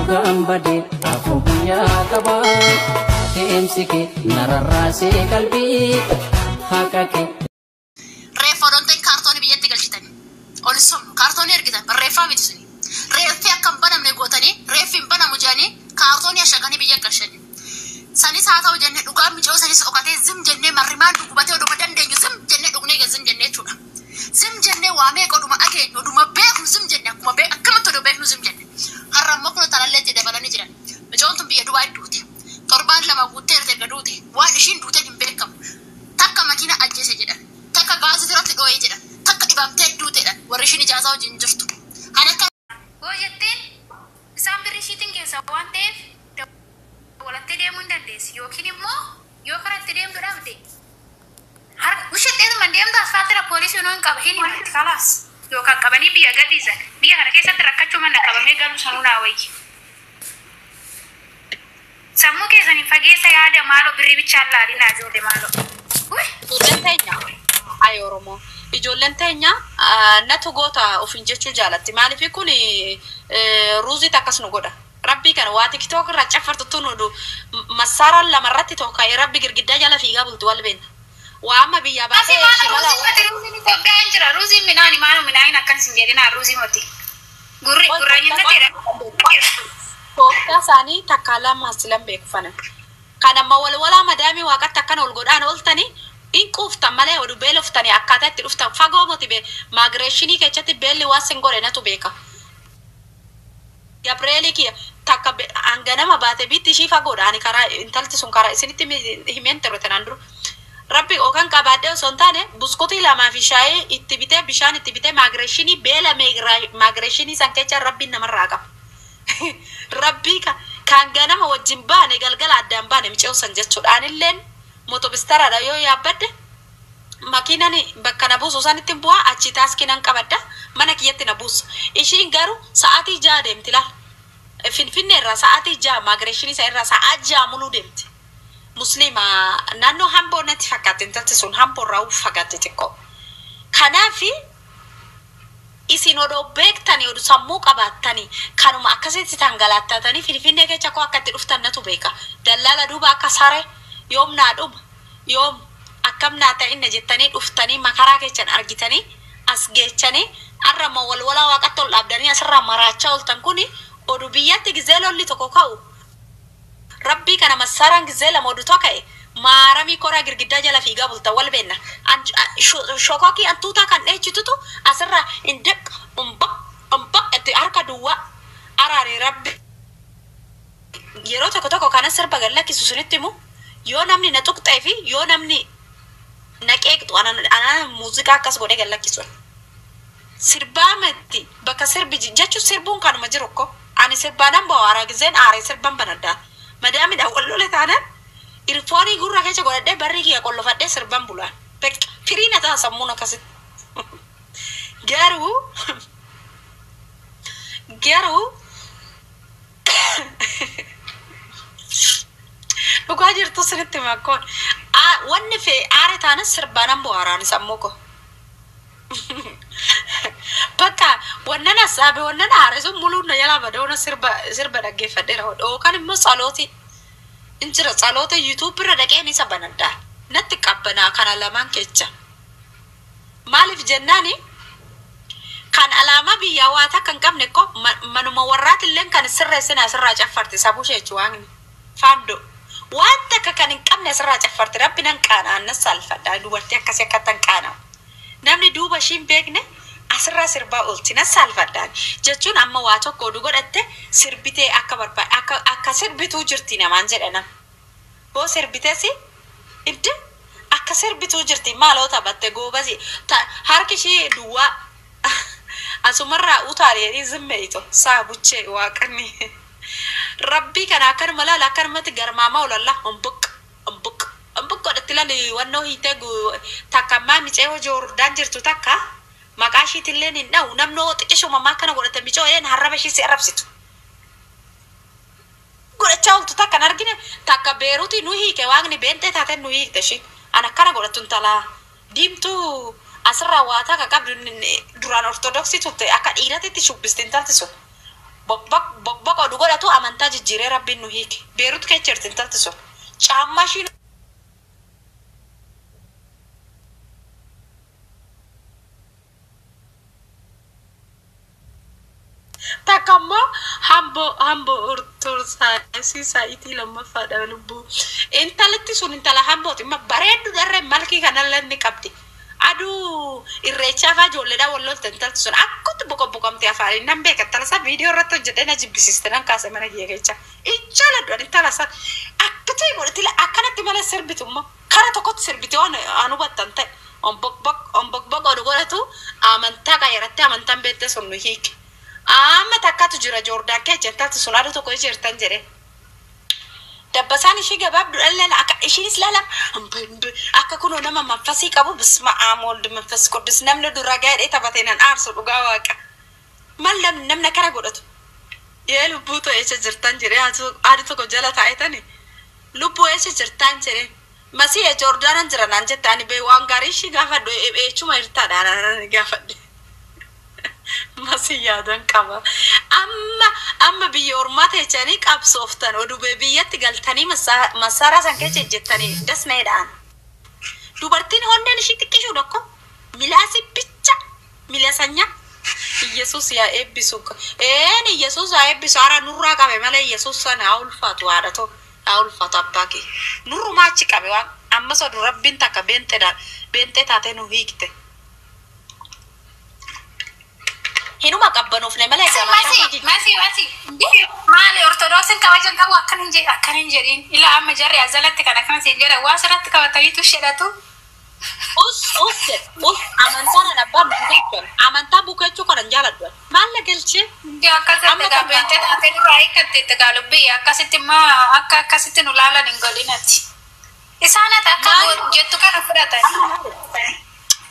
gambade afubiya kaba temsike nararase kalbi hakake reefodonte kartoni biyyatti galchitani olisom kartoni ergitan reefa mitisni reefi akkam banamne gootani reefin banamu jani kartoni ashagani biyya galchani sanis haa ta'u jenne dhugaa micoo sanis okatee zim jenne marrimaan dhugubatee oduma dandeenyu zim jenne dhugnee zim jenne jechuudha zim jenne waamee qoduma dhageenyu oduma beeknu zim jenne akkuma akkamatti oduma beeknu zim jenne har'ammoo kun talalleetti dabalanii jiran micoon tun biyya Dubaay duute torbaan lama guuttee erga duute waan ishiin duute hin beekamu takka makiina ajjeese jedhan takka gaazii irratti dhoo'ee jedhan takka dhibamtee duuteedhan warri ishiin ijaasaa wajjin jirtu kan akka hojjetteen isaan birrii ishiitiin keessa waan ta'eef walattee deemuu hin dandeessi yookiin immoo yoo karatti deemtu dhabde harka ushitteetuma deemtu asfaaltira poolisii noo hin qaba hin himatti kalaas yookaan qabanii biyya gadhiisan biyya kana keessatti rakkachuu manna qabamee galuu sanuu naa wayyi sammuu keessanii fageessa yaada maaloo birrii bichaan laalinaa ijoollee maaloo ijoolleen teenya ay oromoo ijoolleen teenya natu goota ofiin jechuu jaalatti maaliif kun ruuzii takkas nu godha rabbi kana waa tiktok irra cafartu tunudu masaraan lamarratti tokko rabbi girgiddaa jala fiigaa bultu wal beena waa amma biyya baatee shimala ruuziin Itoophiyaa hin jira ruuziin minaani maanu minaayin akkan sin jedhina ruuzii moti gurraayyinatti Tooftaa isaanii takka lama asilan beekufana kan amma walwalaa madaamii waaqatti akkan ol godhaan ooltanii in quuftan malee oduu beeloftanii akkaataa itti dhuftan fagoo moti bee maagireeshinii keessatti beelli waa sin godhe natu beeka Gabrieli kia takka anganama baate bitti ishii fagoodhaan karaa intalti sun karaa isinitti himeen terrote nanduru rabbi okan qabaadhe osoo hin taane buskutii lamaa fi shaayii itti bitee bishaan itti bitee maagireeshinii beela maagireeshinii san keessa rabbiin namarraa qaba rabbii kan ganama wajjin baane galgala addaan baane micee san jechuudhaan illeen motobistaraadha yoo yaabbadde makiinani bakka na buusu sanitti bu'aa achi taaskinan qabadda mana kiyyatti na buusu ishiin garuu sa'aatii 6 deemti laal finfinnee irraa sa'aatii 6 maagireeshinii isa irraa sa'aa 6 muluu deemti muslima naannoo hamboo natti fakkaatti intalti sun hamboo irraa fagaatte xiqqoo kanaafi isin odoo beektanii oduu sammuu qabaattanii kanuma akkasitti tangalaattaatanii finfinnee keessa koo akkatti dhuftan natu beeka dallaala duuba akka saree yoom naa dhuma yoom akkam naa ta'inna jettanii dhuftanii makaraa keessan argitanii as geechanii arrama walwalaa waaqatti ol dhaabdanii asirraa maraachaa ooltan kuni oduu biyyatti gizee lolli tokko ka'u rabbii kana masaraan gizee lama oduu tokka'e maaramii koraa girgiddaa jala fiigaa bulta wal beenna shokokii antuutaa kan dheechitutu asirraa indaq umbaq itti harka duwwaa araare rabbi yeroo tokko kana sirba gallakkisu sunitti himu yoo namni na tuqxee fi yoo namni naqeeqtu ana muuziqaa akkas godhee gallakkisu sirbaa metti bakka sirbi jechuun sirbuun kanuma jiru ko ani sirbaanan bawaaraa gizeen aaree sirban banaddaa madaamidha wallole taanaan irfoonii gurra keessa godhadhee barri kiyya qollofadhee sirban bulaan firiina ta'a sammuun akkasitti garuu dhugaa jirtu sinitti makkoon wanni fee aare taanas sirbaanan bu'aaraan sammuu ko bakka wannan asaabe wannan aare sun muluun na jalaa badoona sirba dhaggeeffadheera yookaan immoo tsalooti injira tsaloota YouTube irra dhaqeen isa banaddaa natti qabbanaa kana lamaan keessa maaliif jennaani kan alaama biyyaa waata kan qabne ko manuma warraatilleen kan sirreessina asirraa caffarte sabushee jechuun faando wanta kan hin qabne asirraa caffarte rabbinan qaanaa annas salfadhaa dubartii akkasii akkatan qaanaa namni duuba ishiin beekne asirraa sirbaa oolchina salfadhaan jechuun amma waa tokko oduu godhatte sirbitee akka barbaade akka sirbituu jirti namaan jedhana boo sirbiteesi idde akka sirbituu jirti maaloo taphatte goobasi harki ishee duwwaa asumarraa utaalee zimmeeyto saabuchee waaqanni rabbii kana akkanuma laala akkanumatti garmaamaa olalla umbuq godhatti lali wannoo hiitee takkammaa micee hojii hordaan jirtu takka maqaa ishiitilleen hin dha'u namnoo xiqqishuma maa kana godhate micoo een harraba ishii si arrabsitu godhachaa ooltu takkan argine takka beeruuti nu hiike waaqni beentee taateen nu hiikte ishii ana akkana godhattu intalaa diimtuu asirraa waataa ka qabdu duraan ortodoksii turte akka dhiiratitti shubbisti intalti sun bokbok oduu godhatu amantaa jijjiiree rabbiin nu hiike. Beerut kee jirti intalti sun. Caammaa ishiin takamma hambo ortodoksii saayitii lammaffaadha lubbuu. Intalatti sun intala hambooti. Ma bareeddu darree malkii kanallee ni qabdi. Aduu irreechaa faa ijoolleedhaa walloolta intalti sun akkatti boqomtee afaanii nan beeka intala isaa viidiyoo irratti hojjetee na jibbisiiste nan kaase mana kiyya keessa. Ijaaladhu intala isaa akkatti godhatila akkanatti malee sirbitu immoo kara tokkotti sirbitee waan hubattan ta'e on bok oduu godhatu amantaa qayyarattee amantaan beektee sun nu hiike. Amma takkatu jira Joordaan keessa intalti sun aduu tokko jirtan jedhee. Dabbasaan ishii gabaabduu dhalleen akka ishiinis laalam akka kunoo nama manfasii qabu bisma aamooldi manfas quddus namni dura gaadhee taphatee nan aarsu dhugaa waaqa. Mal namna kana godhatu. Yee lubbuu too eessa jirtan jedhee aduu tokko jala taa'etani. Lubbuu eessa jirtan jedhee. Masii Joordaanan jira naan jette ani bee waan gaarii ishii gaafadhu eechuma hirtaadhaan gaafadhe. Masih yaadan qaba. Amma biyya ormaa teechanii qabsooftan oduu biyyatti galtanii masaaraa san keessa ejjettanii dasneedhaan. Dubartiin hondeen ishii xiqqishuu dhokko milaasi bicha milasanya. Yesus yaa eebbisu. Yesus yaa eebbisu ara nurraa qabe malee Yesus sana haa ulfaatu haadha too haa ulfaatu abbaa kee. Nurrumaa achi qabe waan amma sodu rabbiin takka beentee taatee nu hiikte. Hinuma qabbanuuf ne malee masi maali ortodoksiin kabajan qabu akkanin jedhin ila amma jarri azalatti kana kan siin jedha waa sirratti qabataniitu shedhatu. Amantaan abbaan bukechuun amantaa bukechuu kanan jaaladhu maalla galchee akkasitti gaabbeentee taatee duraa eeggatte itti gaalubbii akkasitti immoo akka akkasitti nu laalan hin godhinatti isaanat akka jettu kana fudhatan.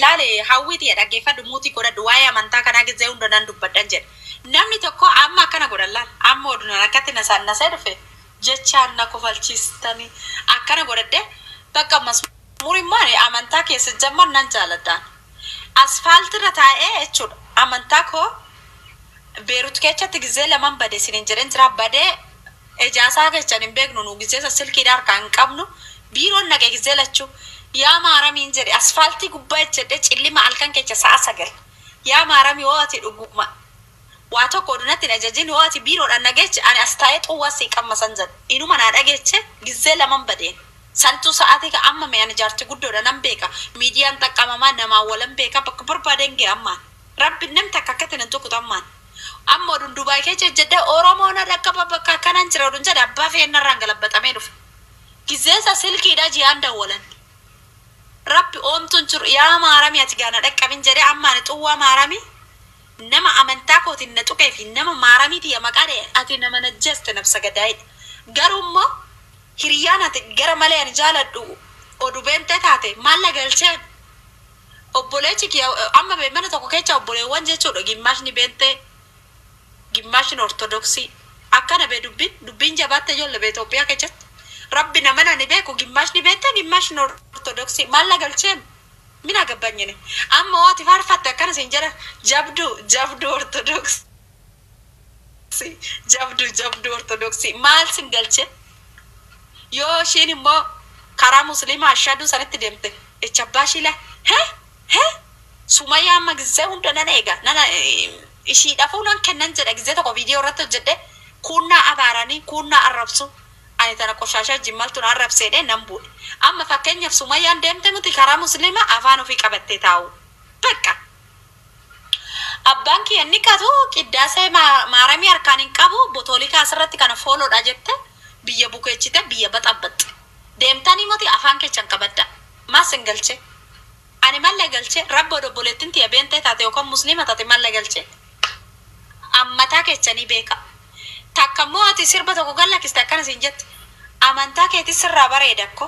Laale hawwiti dhaggeeffadhu muutii godhadhu waa'ee amantaa kanaa gizee hunda nan dubbadhan jedhe. Namni tokko amma akkana godhan laal amma oduun akkatti nasee dhufe jechaan na kofalchiistanii akkana godhadhe bakka masmuurimmaan amantaa keessa jamman nan jaaladhaan. Asfaaltirra taa'ee jechuudha amantaa koo Beerut keessatti gizee laman badee sinin jedhan jira badee ijaasaa keessan hin beeknu nu gizee silkiidhaa harkaa hin qabnu biiroon nagee gizee lachuu. Yaa maaramiin jedhe asfaaltii gubbaa jedhe cillima halkan keessa sa'a sagal. Yaa maaramii ho'ati dhuguma. Waa tokko odunatti na jajin ho'ati biiroodhaan nageeche ani as taa'ee xuwwaa sii qammasan jedhe. Inuma naa dhageeche gizee laman badeen. Santuu sa'aatii ka amma meeyaan ijaarti guddoodha nan beeka. Miidiyaan xaqqamamaa namaa walan beeka bakka barbaadeen gee ammaan. Rabbi namni takka akkatti nan tokkotu ammaan. Amma odun Dubaay keessa jedhe Oromoon dhaqqaba bakka akkanaan jira odun jedhe abbaa fe'ennarraan galabbatamee dhufe. Gizeessa silkiidha jiyaan dawwalan. Rabbi oomtuun jiru yaa maaramii ati gaana dhaqqabin jedhee ammaan xuwwaa maaramii nama amantaa kootiin na tuqee fi nama maaramii tiya maqaadhe ati nama najjeeste nafsa gadaa'edha. Garuu immoo hiriyyaan ati gara malee ani jaaladhu oduu beentee taate maalla galcheen obboleechi kiyya amma mana tokko keessa obboleewwan jechuudha gimmaashni beentee gimmaashni ortodoksii akkana bee dubbiin jabaatte ijoollee bee Itoophiyaa keessatti. Rabbi namana ni beeku gimmaashni beekte gimmaashni ortodoksii maalla galcheen mina gabbanyine amma waati faarfatte akkana siin jedha jabduu ortodoksii jabduu ortodoksii maal sin galche yoo ishiin immoo karaa musliimaa ashaduu sanitti deemte echabbashila Sumayyaa amma gizee hunda nan eega nana ishii dhafuu nan kennan jedha gizee tokko viidiyoo irratti hojjedhe kunnaa abaaranii kunnaa arrabsu. Ani tana qoshashaa jimmaltu na arrabseedhe nan bu'e. Amma fakkeenyaaf Sumayyaan deemte nuti karaa musliimaa afaan ofii qabattee taa'u. Bakka. Abbaan kiyya inni katu qiddaasee maaramii harkaan hin qabu botoolikaa asirratti kana fooloodha jette biyya bukeechite biyya baxabbatte. Deemtanii moti afaan keechan qabadda. Maas hin galche. Ani mallee galche rabbo dobboleettiin tiya beentee taate yookaan musliima taate mallee galche. Ammataa keechanii beeka. Takkammoo ati sirba tokko gallakkiste akkana siin jette amantaa keetii sirraa bareeda akko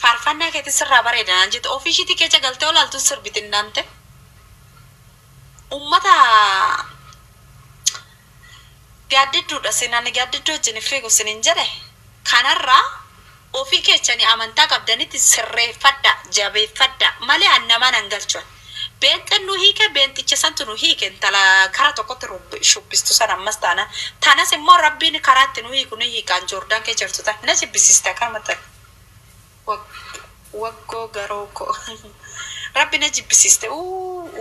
faarfannaa keetii sirraa bareeda naan jette ofiishiitii keessa galtee olaaltu sirbitin naante ummata gaaddidduudha sinani gaaddidduu wajjin fiigu sinin jedhe kanarraa ofii keechanii amantaa qabdanitti sirreeffadha jabeeffadha malee annamaan hangalchuun Bente nu hiike benticha santu nu hiike tala kara tokkotti shubbistu sana ammas taana tanas immoo rabbiin karaatti nu hiiku nu hiikaan Jordan kee jirtu ta'a na jibbisiiste akkamata waggoo garoo ko rabbi na jibbisiiste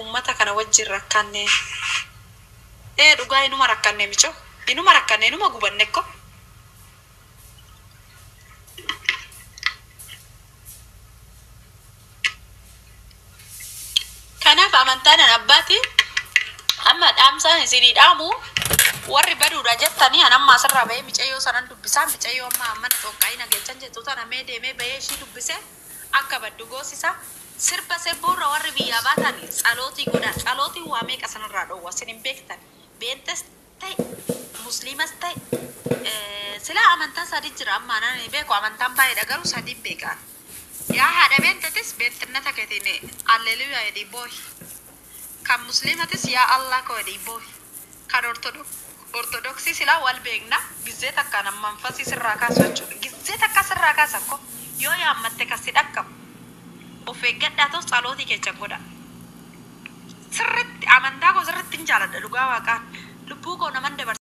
ummata kana wajjin rakkanne dhugaa inuma rakkanne micho inuma rakkanne inuma gubanne ko kanaaf amantaan abbaati amma dhaamsaan isinii dhaamu warri baduudha jettanii anamma asirraa bahee micayyoo sanan dubbisaa micayyoo amma mana tokkaayii nageechan jettu tana mee deemee bahee ishii dubbise akka baddu goosisa sirba sebbuurra warri biyyaa baatan tsalootii godha tsalootii waa meeqa sanarraa dhoowwa sin hin beektan beentes ta'e musliimas ta'e silaa amantaan sadii jira amma anaan beeku amantaan baay'eedha garuu sadii beekaan yaa haadha beentetis beentinnata keetiin alleluuyaa jedhii boohi kan musliimatis yaa allah koo jedhii boohi kan ortodoksii silaa wal beekna gizzee takka namman fasii sirraa kaasu jechuudha gizzee takka sirraa kaasan ko yoo yaammatte kasi dhaqqabu of eeggadhaa ta'us tsalootii keessa godha sirritti amantaa koo sirritti hin jaaladha dhugaa waaqaan lubbuu koo naman dabarsa